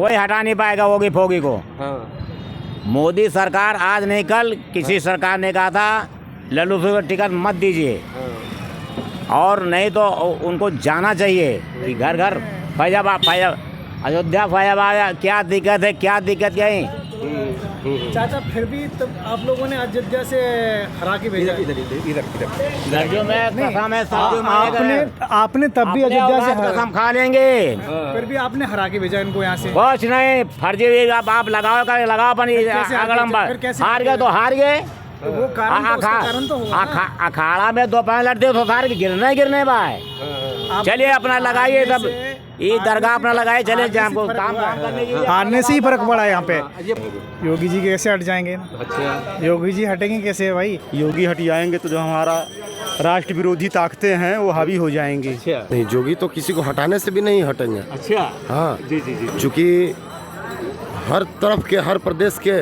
कोई हटा नहीं पाएगा योगी फोगी को। हाँ। मोदी सरकार आज नहीं कल किसी सरकार ने कहा था लल्लू को टिकट मत दीजिए, और नहीं तो उनको जाना चाहिए कि घर घर फैजाबाद अयोध्या फैजाबाद क्या दिक्कत है, क्या दिक्कत कहीं। चाचा फिर भी तब आप लोगों ने अयोध्या से हरा के भेजा। आपने तब भी अयोध्या से कसम खा लेंगे, फिर भी आपने हरा के भेजा इनको यहाँ से। कुछ नहीं फर्जी आप लगाओ कर लगाओ अपनी अगड़म हार गए तो हार गए। वो कारण तो होगा ना। अखाड़ा में दो पैर लड़ते तो सारे गिरने भाई। चलिए अपना लगाइए तब ये दरगाह अपना लगाए, चले हमको काम करने के लिए। हारने से ही फर्क पड़ा है यहाँ पे। योगी जी कैसे हट जाएंगे? अच्छा, योगी जी हटेंगे कैसे भाई? योगी हट जाएंगे तो जो हमारा राष्ट्र विरोधी ताकतें हैं वो हावी हो जाएंगी। अच्छा, नहीं, योगी तो किसी को हटाने से भी नहीं हटेंगे। अच्छा, हाँ जी जी जी, चूँकि हर तरफ के हर प्रदेश के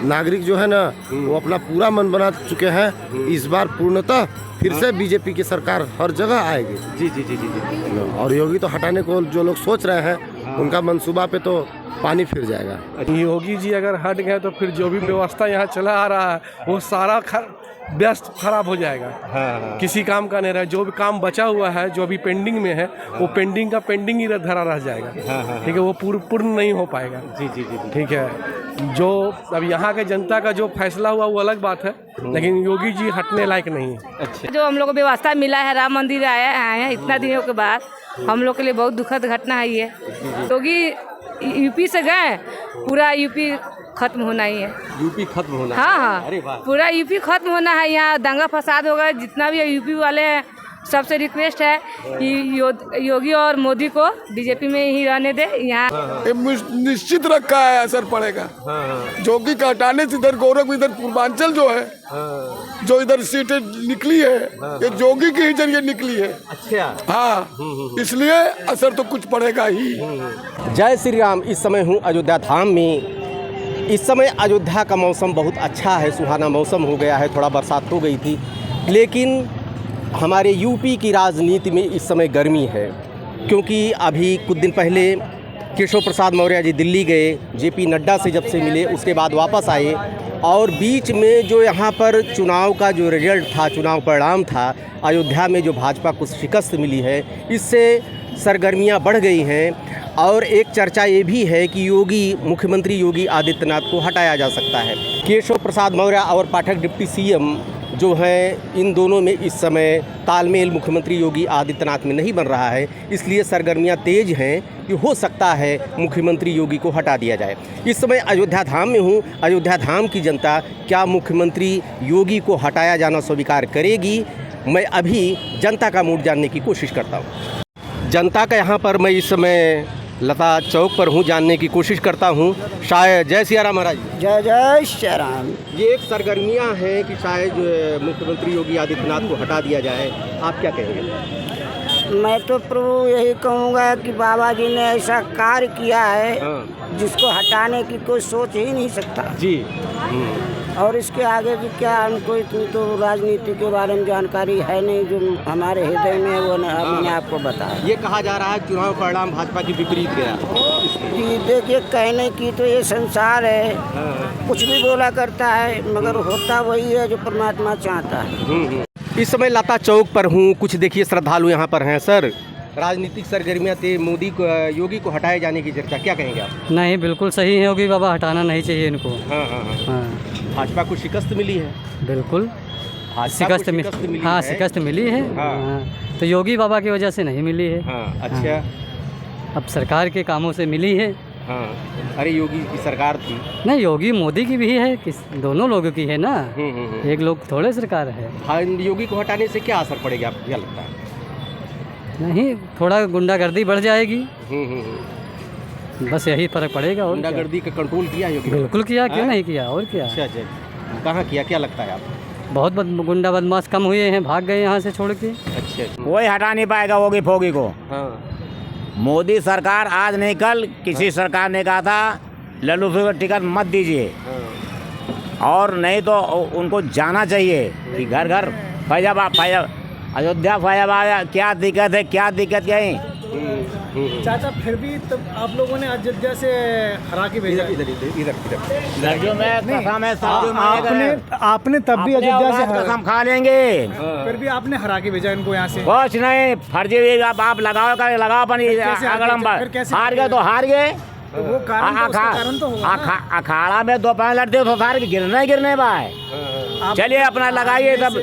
नागरिक जो है ना वो अपना पूरा मन बना चुके हैं। इस बार पूर्णतः फिर से बीजेपी की सरकार हर जगह आएगी। जी जी जी जी जी। और योगी तो हटाने को जो लोग सोच रहे हैं उनका मंसूबा पे तो पानी फिर जाएगा। योगी जी अगर हट गए तो फिर जो भी व्यवस्था यहाँ चला आ रहा है वो सारा व्यस्त खराब हो जाएगा। हाँ। किसी काम का नहीं रहा। जो भी काम बचा हुआ है जो अभी पेंडिंग में है वो पेंडिंग का पेंडिंग ही धरा रह जाएगा। ठीक है, वो पूर्ण नहीं हो पाएगा। जी जी जी, ठीक है, जो अब यहाँ के जनता का जो फैसला हुआ वो अलग बात है, लेकिन योगी जी हटने लायक नहीं है। अच्छा, जो हम लोग को व्यवस्था मिला है, राम मंदिर आए हैं इतना दिनों के बाद, हम लोग के लिए बहुत दुखद घटना है ये। योगी यूपी से गए, पूरा यूपी खत्म होना ही है। यूपी खत्म होना। हाँ अरे हाँ, वाह। पूरा यूपी खत्म होना है। यहाँ दंगा फसाद होगा, जितना भी यूपी वाले हैं सबसे रिक्वेस्ट है कि योगी और मोदी को बीजेपी में ही रहने दे। यहाँ निश्चित रखा है असर पड़ेगा। जोगी का हटाने से इधर गोरखपुर, इधर पूर्वांचल जो है, जो इधर सीटें निकली है ये जोगी के ही जरिए निकली है। अच्छा, हाँ, इसलिए असर तो कुछ पड़ेगा ही। जय श्री राम। इस समय हूँ अयोध्या धाम में। इस समय अयोध्या का मौसम बहुत अच्छा है, सुहाना मौसम हो गया है। थोड़ा बरसात हो गई थी, लेकिन हमारे यूपी की राजनीति में इस समय गर्मी है, क्योंकि अभी कुछ दिन पहले केशव प्रसाद मौर्य जी दिल्ली गए, जेपी नड्डा से जब से मिले उसके बाद वापस आए, और बीच में जो यहाँ पर चुनाव का जो रिजल्ट था, चुनाव परिणाम था, अयोध्या में जो भाजपा को शिकस्त मिली है, इससे सरगर्मियाँ बढ़ गई हैं। और एक चर्चा ये भी है कि मुख्यमंत्री योगी आदित्यनाथ को हटाया जा सकता है। केशव प्रसाद मौर्य और पाठक डिप्टी सीएम जो हैं, इन दोनों में इस समय तालमेल मुख्यमंत्री योगी आदित्यनाथ में नहीं बन रहा है, इसलिए सरगर्मियां तेज हैं कि हो सकता है मुख्यमंत्री योगी को हटा दिया जाए। इस समय अयोध्या धाम में हूँ। अयोध्या धाम की जनता क्या मुख्यमंत्री योगी को हटाया जाना स्वीकार करेगी? मैं अभी जनता का मूड जानने की कोशिश करता हूँ। जनता का यहाँ पर मैं इस समय लता चौक पर हूँ, जानने की कोशिश करता हूँ। शायद जय सिया राम महाराज। जय जय श्री राम। ये एक सरगर्मियाँ हैं कि शायद मुख्यमंत्री योगी आदित्यनाथ को हटा दिया जाए, आप क्या कहेंगे? मैं तो प्रभु यही कहूँगा कि बाबा जी ने ऐसा कार्य किया है जिसको हटाने की कोई सोच ही नहीं सकता जी। और इसके आगे भी क्या, हमको इतनी तो राजनीति के बारे में जानकारी है नहीं, जो हमारे हृदय में वो मैंने आपको बताया। ये कहा जा रहा है चुनाव परिणाम भाजपा की विपरीत गया। कि देखिए, कहने की तो ये संसार है, कुछ भी बोला करता है मगर होता वही है जो परमात्मा चाहता है। इस समय लता चौक पर हूँ। कुछ देखिए श्रद्धालु यहाँ पर हैं। सर, राजनीतिक सरगर्मियाँ थे, योगी को हटाए जाने की चर्चा, क्या कहेंगे आप? नहीं, बिल्कुल सही है, योगी बाबा हटाना नहीं चाहिए इनको। हाँ। भाजपा को शिकस्त मिली है। बिल्कुल शिकस्त मिली। हाँ, शिकस्त मिली है। हाँ, तो योगी बाबा की वजह से नहीं मिली है। हाँ, अच्छा। अब सरकार के कामों से मिली है। हाँ, अरे योगी की सरकार थी। नहीं, योगी मोदी की भी है, दोनों लोगों की है ना। एक लोग थोड़े सरकार है। हाँ, योगी को हटाने से क्या असर पड़ेगा, आपको क्या लगता है? नहीं, थोड़ा गुंडागर्दी बढ़ जाएगी, बस यही फर्क पड़ेगा। और गुंडागर्दी का कंट्रोल किया योगी? बिल्कुल किया, क्यों नहीं किया, और क्या। अच्छा, कहाँ किया, क्या लगता है आपको? बहुत गुंडा बदमाश कम हुए हैं, भाग गए यहाँ से छोड़ के। अच्छा, कोई हटा नहीं पाएगा योगी फोगी को। हाँ। मोदी सरकार आज नहीं कल किसी सरकार ने कहा था लल्लू को टिकट मत दीजिए, और नहीं तो उनको जाना चाहिए कि घर घर फैजाबाद अयोध्या फैजाबाद क्या दिक्कत है, क्या दिक्कत कहीं। चाचा फिर भी तब आप लोगों ने अयोध्या से हरा के भेजा। सर्दियों में कसम है, सर्दियों में आपने तब भी अयोध्या से कसम खा लेंगे, फिर भी आपने हरा के भेजा इनको यहाँ से। कुछ नहीं फर्जी आप लगाओ का लगाओ अपन हार गए तो हार गए। वो कारण तो होगा ना। अखाड़ा में दो पैर लड़ते तो सारे गिरने भाई। चलिए अपना लगाइए तब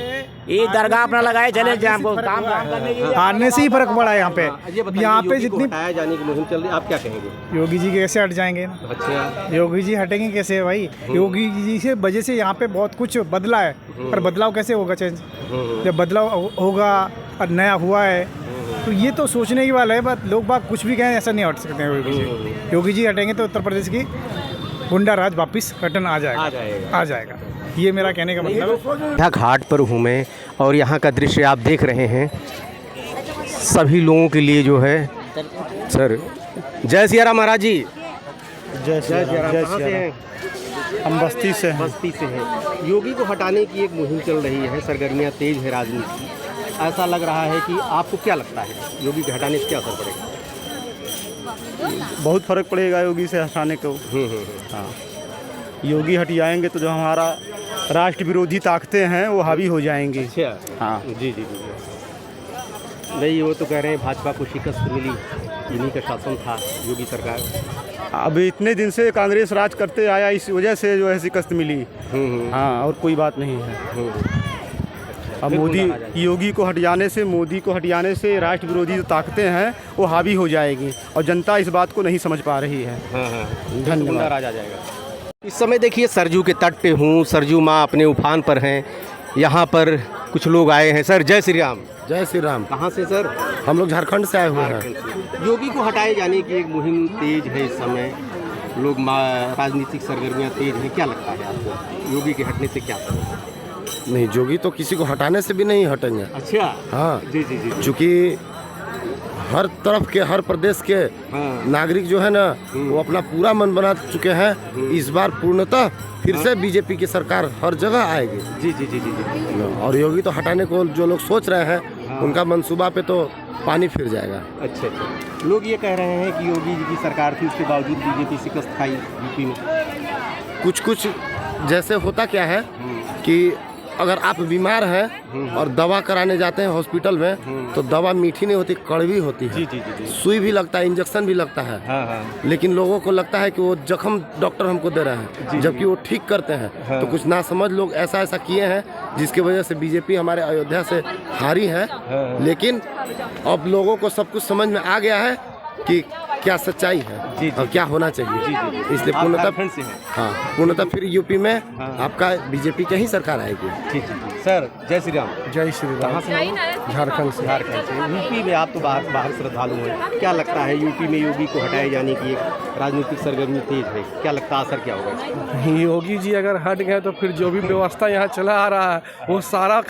ये दरगाह अपना लगाए चले हमको काम करने की हारने से ही फर्क पड़ा है यहाँ पे। यहाँ पे जितनी हटाया जाने की मुहिम चल रही है, आप क्या कहेंगे? योगी जी कैसे हट जाएंगे? अच्छा, योगी जी हटेंगे कैसे भाई? योगी जी से वजह से यहाँ पे बहुत कुछ बदला है, पर बदलाव कैसे होगा चेंज? जब बदलाव होगा और नया हुआ है तो ये तो सोचने की बात है। बात लोग बाग कुछ भी कहें ऐसा नहीं हट सकते हैं योगी जी। योगी जी हटेंगे तो उत्तर प्रदेश की गुंडा राज वापिस रिटर्न आ जाएगा। ये मेरा कहने का मतलब है। घाट पर हूँ मैं और यहाँ का दृश्य आप देख रहे हैं। सभी लोगों के लिए जो है सर, जय सिया राम महाराज जी। जय श्री राम। कहाँ से हैं? हम बस्ती से हैं। बस्ती से हैं। योगी को हटाने की एक मुहिम चल रही है, सरगर्मियाँ तेज है राजनीति। ऐसा लग रहा है कि आपको क्या लगता है योगी के हटाने से क्या असर पड़ेगा? बहुत फर्क पड़ेगा योगी से हटाने को। हाँ, योगी हट जाएंगे तो जो हमारा राष्ट्र विरोधी ताकतें हैं वो हावी हो जाएंगी। अच्छा, हाँ जी। नहीं, वो तो कह रहे हैं भाजपा को शिकस्त मिली, इन्हीं का शासन था योगी सरकार। अब इतने दिन से कांग्रेस राज करते आया, इस वजह से जो है शिकस्त मिली। हाँ, और कोई बात नहीं है। अब योगी को हट जाने से राष्ट्र विरोधी जो ताकतें हैं वो हावी हो जाएगी और जनता इस बात को नहीं समझ पा रही है। धन्यवाद। राज आ जाएगा। इस समय देखिए सरजू के तट पे हूँ। सरजू माँ अपने उफान पर हैं। यहाँ पर कुछ लोग आए हैं। सर जय श्री राम। जय श्री राम। कहाँ से सर? हम लोग झारखंड से आए हुए हैं। योगी को हटाए जाने की एक मुहिम तेज है इस समय। लोग राजनीतिक सरगर्मियाँ तेज हैं। क्या लगता है आपको योगी के हटने से क्या होगा? नहीं, योगी तो किसी को हटाने से भी नहीं हटेंगे। अच्छा, हाँ जी। चूँकि हर तरफ के हर प्रदेश के नागरिक जो है ना वो अपना पूरा मन बना चुके हैं। इस बार पूर्णतः फिर से बीजेपी की सरकार हर जगह आएगी। जी। और योगी तो हटाने को जो लोग सोच रहे हैं उनका मंसूबा पे तो पानी फिर जाएगा। अच्छा। लोग ये कह रहे हैं कि योगी जी की सरकार थी, उसके बावजूद बीजेपी शिकस्त खाई यूपी में। कुछ जैसे होता क्या है कि अगर आप बीमार हैं और दवा कराने जाते हैं हॉस्पिटल में तो दवा मीठी नहीं होती, कड़वी होती है। जी। सुई भी लगता है, इंजेक्शन भी लगता है। हाँ। लेकिन लोगों को लगता है कि वो जख्म डॉक्टर हमको दे रहे हैं, जबकि वो ठीक करते हैं। तो कुछ ना समझ लोग ऐसा किए हैं जिसकी वजह से बीजेपी हमारे अयोध्या से हारी है। लेकिन अब लोगों को सब कुछ समझ में आ गया है कि क्या सच्चाई है और क्या होना चाहिए। इसलिए पूर्णतः फिर यूपी में आपका बीजेपी की ही सरकार आएगी। ठीक। सर जय श्री राम। जय श्री राम। कहाँ से? झारखंड से। यूपी में आप तो बाहर श्रद्धालु हैं। क्या लगता है यूपी में योगी को हटाए जाने की एक राजनीतिक सरगर्मी तेज है, क्या लगता है असर क्या होगा? योगी जी अगर हट गए तो फिर जो भी व्यवस्था यहाँ चला आ रहा है वो सारा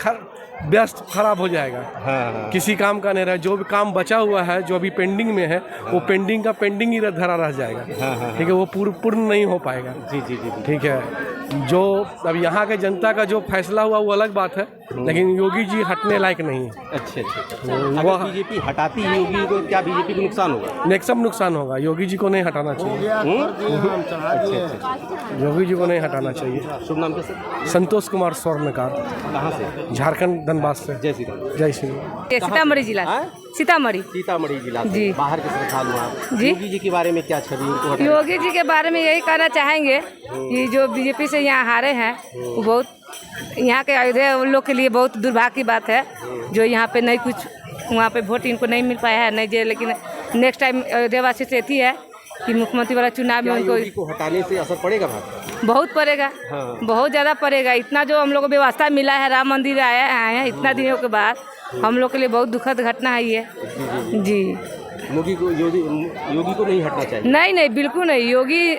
व्यस्त खराब हो जाएगा। हाँ। किसी काम का नहीं रहा। जो भी काम बचा हुआ है, जो अभी पेंडिंग में है, वो पेंडिंग का पेंडिंग ही धरा रह जाएगा। ठीक है, वो पूर्ण नहीं हो पाएगा। जी। ठीक है, जो अब यहाँ के जनता का जो फैसला हुआ वो अलग बात है, लेकिन योगी जी हटने लायक नहीं है। अच्छा। अगर बीजेपी हटाती है योगी को, क्या बीजेपी को नुकसान होगा? सब नुकसान होगा। योगी जी को नहीं हटाना चाहिए। अच्छा। योगी जी को नहीं हटाना चाहिए। शुभ नाम क्या सर? संतोष कुमार स्वर्णकार। कहाँ से? झारखंड धनबाद से। जय श्री राम। जय श्री राम। सीतामढ़ी जिला। सीतामढ़ी जिला से। जी। बाहर के श्रद्धालु आप जी। योगी जी के बारे में क्या छवि उनको हटाने? योगी जी के बारे में यही कहना चाहेंगे कि जो बीजेपी से यहाँ हारे हैं वो बहुत यहाँ के अयोध्या उन लोग के लिए बहुत दुर्भाग्य की बात है। जो यहाँ पे नहीं कुछ वहाँ पे वोट इनको नहीं मिल पाया है, नहीं जे, लेकिन नेक्स्ट टाइम अयोध्या वासी से थी है कि मुख्यमंत्री वाला चुनाव में उनको योगी को हटाने से असर पड़ेगा बहुत पड़ेगा। बहुत ज़्यादा पड़ेगा। इतना जो हम लोग को व्यवस्था मिला है, राम मंदिर आए हैं इतना दिनों के बाद, हम लोग के लिए बहुत दुखद घटना है ये। जी। योगी को नहीं हटना चाहिए। नहीं, बिल्कुल नहीं। योगी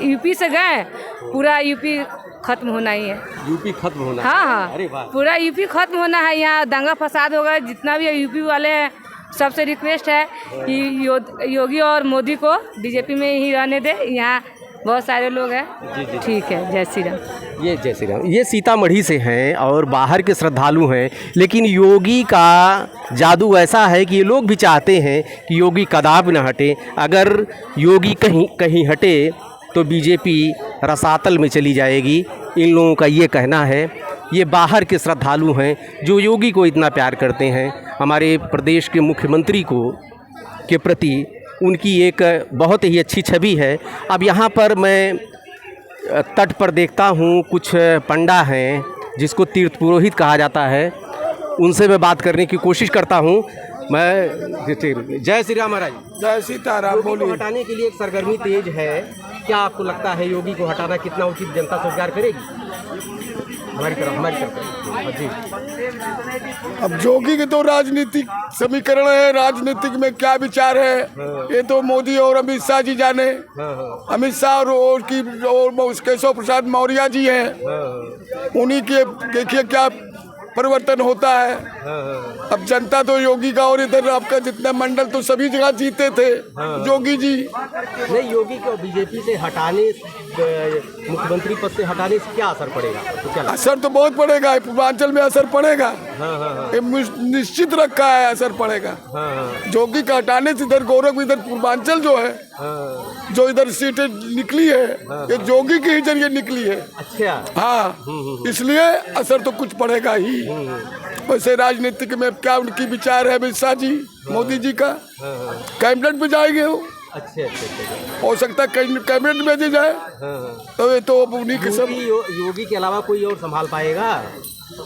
यूपी से गए, पूरा यूपी खत्म होना ही है। यूपी खत्म होना? हाँ। अरे वाह। पूरा यूपी खत्म होना है। यहाँ दंगा फसाद होगा। जितना भी यूपी वाले हैं सबसे रिक्वेस्ट है कि योगी और मोदी को बीजेपी में ही रहने दे। यहाँ बहुत सारे लोग हैं। ठीक है, जय श्री राम। ये जय श्री राम, ये सीतामढ़ी से हैं और बाहर के श्रद्धालु हैं, लेकिन योगी का जादू ऐसा है कि ये लोग भी चाहते हैं कि योगी कदापि न हटे। अगर योगी कहीं हटे तो बीजेपी रसातल में चली जाएगी, इन लोगों का ये कहना है। ये बाहर के श्रद्धालु हैं जो योगी को इतना प्यार करते हैं। हमारे प्रदेश के मुख्यमंत्री के प्रति उनकी एक बहुत ही अच्छी छवि है। अब यहाँ पर मैं तट पर देखता हूँ कुछ पंडा हैं जिसको तीर्थ पुरोहित कहा जाता है, उनसे मैं बात करने की कोशिश करता हूँ। मैं जय श्री राम महाराज। जय सीताराम। योगी को हटाने के लिए एक सरगर्मी तेज है, क्या आपको लगता है योगी को हटाना कितना उचित, जनता स्वीकार करेगी? हमारी तरफ जी। अब जोगी के तो राजनीतिक समीकरण है, राजनीतिक में क्या विचार है ये तो मोदी और अमित शाह जी जाने। अमित शाह और केशव प्रसाद मौर्य जी हैं, उन्हीं के देखिए क्या परिवर्तन होता है। अब जनता तो योगी का, और इधर आपका जितना मंडल तो सभी जगह जीते थे योगी जी। नहीं, योगी को बीजेपी से हटाने, मुख्यमंत्री पद से हटाने से क्या असर पड़ेगा? तो क्या असर तो बहुत पड़ेगा, पूर्वांचल में असर पड़ेगा। ये निश्चित रखा है असर पड़ेगा। योगी का हटाने से इधर गोरखपुर, इधर पूर्वांचल जो है, जो इधर सीटें निकली है ये योगी के ही जरिए निकली है। अच्छा। हाँ, इसलिए असर तो कुछ पड़ेगा ही। वैसे राजनीतिक में क्या उनकी विचार है अमित शाह जी, मोदी जी का कैबिनेट में जाएंगे वो। अच्छा। हो सकता है कैबिनेट में जाए तो ये तो उन्हीं के सब। योगी के अलावा कोई और संभाल पाएगा?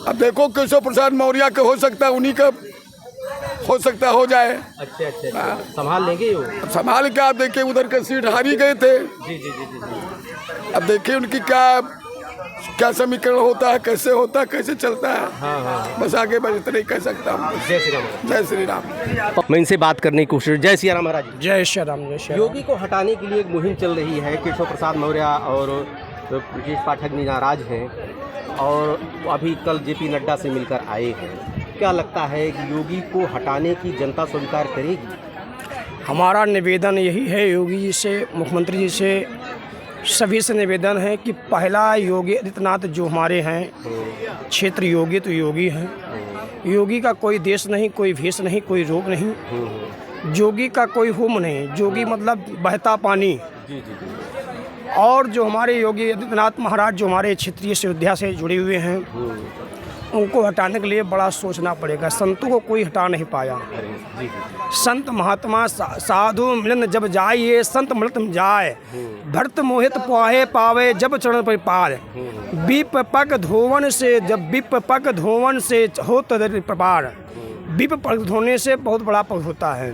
अब देखो केशव प्रसाद मौर्य के हो सकता है, उन्हीं का हो सकता हो जाए। अच्छा। संभाल लेंगे वो? संभाल के आप देखिए उधर के सीट हारी गए थे। जी। अब देखिए उनकी क्या समीकरण होता है, कैसे होता है, कैसे चलता है। बस आगे मैं इतना ही कह सकता हूँ। जय श्री राम। जय श्री राम। मैं इनसे बात करने की कोशिश। जय श्री राम महाराज। जय श्री राम। जय श्री राम। योगी को हटाने के लिए एक मुहिम चल रही है। केशव प्रसाद मौर्य और ब्रजेश पाठक जी नाराज हैं और अभी कल जेपी नड्डा से मिलकर आए हैं। क्या लगता है कि योगी को हटाने की जनता स्वीकार करेगी? हमारा निवेदन यही है योगी जी से, मुख्यमंत्री जी से, सभी से निवेदन है कि पहला योगी आदित्यनाथ जो हमारे हैं क्षेत्र योगी तो योगी हैं। योगी का कोई देश नहीं, कोई भेष नहीं, कोई रोग नहीं, योगी का कोई हुम नहीं। योगी मतलब बहता पानी। और जो हमारे योगी आदित्यनाथ महाराज जो हमारे क्षेत्रीय अयोध्या से जुड़े हुए हैं, उनको हटाने के लिए बड़ा सोचना पड़ेगा। संतों को कोई हटा नहीं पाया। संत महात्मा साधु मिलन जब जाइए, संत मिलत जाए, भरत मोहित पाहे पावे जब चरण पर पार। विप पग धोवन से, जब विप पग धोवन से हो तदर प्रपार। विप पग धोने से बहुत बड़ा पग होता है।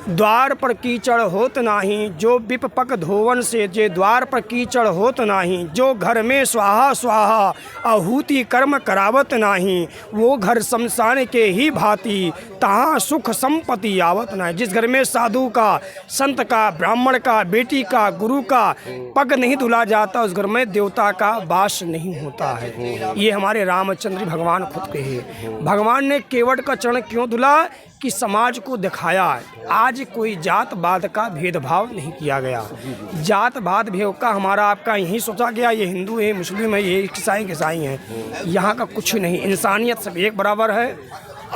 द्वार पर कीचड़ होत नाही, जो विप पग धोवन से जे द्वार पर कीचड़ होत नाही। जो घर में स्वाहा स्वाहा आहूति कर्म करावत नाही, वो घर शमशान के ही भांति तहाँ सुख संपत्ति आवत नाही। जिस घर में साधु का, संत का, ब्राह्मण का, बेटी का, गुरु का पग नहीं धुला जाता, उस घर में देवता का वास नहीं होता है। ये हमारे रामचंद्र भगवान खुद कहे। भगवान ने केवट का चरण क्यों धुला? कि समाज को दिखाया आज कोई जात पात का भेदभाव नहीं किया गया। जात पात भेद का हमारा आपका यही सोचा गया, ये हिंदू है, मुस्लिम है, ये ईसाई हैं। यहाँ का कुछ नहीं, इंसानियत सब एक बराबर है।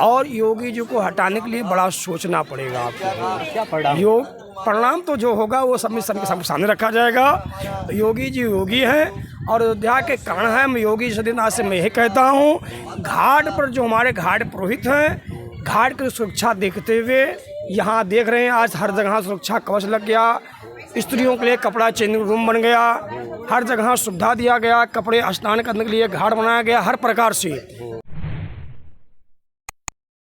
और योगी जी को हटाने के लिए बड़ा सोचना पड़ेगा आपको। परिणाम तो जो होगा वो सब सामने रखा जाएगा। योगी जी योगी हैं और अयोध्या के कारण है। मैं योगी सदिनाथ से मैं यही कहता हूँ, घाट पर जो हमारे घाट पुरोहित हैं, घाट की सुरक्षा देखते हुए यहाँ देख रहे हैं आज हर जगह सुरक्षा कवच लग गया। स्त्रियों के लिए कपड़ा चेंजिंग रूम बन गया, हर जगह सुविधा दिया गया, कपड़े स्नान करने के लिए घाट बनाया गया, हर प्रकार से